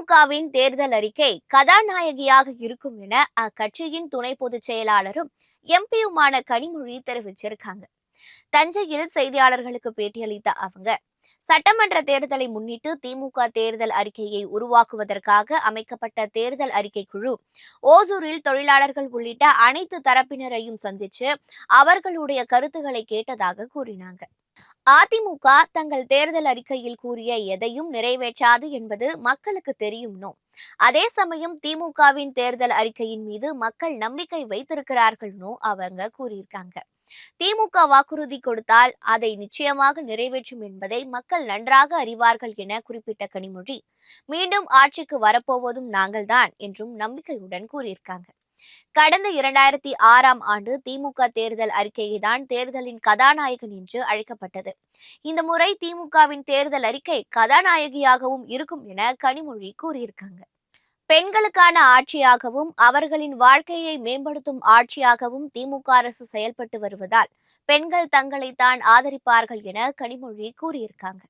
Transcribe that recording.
திமுகவின் தேர்தல் அறிக்கை கதாநாயகியாக இருக்கும் என அக்கட்சியின் துணை பொதுச் செயலாளரும் எம்பியுமான கனிமொழி தெரிவிச்சிருக்காங்க. தஞ்சையில் செய்தியாளர்களுக்கு பேட்டியளித்த அவங்க, சட்டமன்ற தேர்தலை முன்னிட்டு திமுக தேர்தல் அறிக்கையை உருவாக்குவதற்காக அமைக்கப்பட்ட தேர்தல் அறிக்கை குழு ஓசூரில் தொழிலாளர்கள் உள்ளிட்ட அனைத்து தரப்பினரையும் சந்திச்சு அவர்களுடைய கருத்துக்களை கேட்டதாக கூறினாங்க. அதிமுக தங்கள் தேர்தல் அறிக்கையில் கூறிய எதையும் நிறைவேற்றாது என்பது மக்களுக்கு தெரியும்னோ, அதே சமயம் திமுகவின் தேர்தல் அறிக்கையின் மீது மக்கள் நம்பிக்கை வைத்திருக்கிறார்கள்னு அவங்க கூறியிருக்காங்க. திமுக வாக்குறுதி கொடுத்தால் அதை நிச்சயமாக நிறைவேற்றும் என்பதை மக்கள் நன்றாக அறிவார்கள் என குறிப்பிட்ட கனிமொழி, மீண்டும் ஆட்சிக்கு வரப்போவதும் நாங்கள்தான் என்றும் நம்பிக்கையுடன் கூறியிருக்காங்க. கடந்த 2006ஆம் ஆண்டு திமுக தேர்தல் அறிக்கைதான் தேர்தலின் கதாநாயகன் என்று அழைக்கப்பட்டது. இந்த முறை திமுகவின் தேர்தல் அறிக்கை கதாநாயகியாகவும் இருக்கும் என கனிமொழி கூறியிருக்காங்க. பெண்களுக்கான ஆட்சியாகவும் அவர்களின் வாழ்க்கையை மேம்படுத்தும் ஆட்சியாகவும் திமுக அரசு செயல்பட்டு வருவதால் பெண்கள் தங்களை தான் ஆதரிப்பார்கள் என கனிமொழி கூறியிருக்காங்க.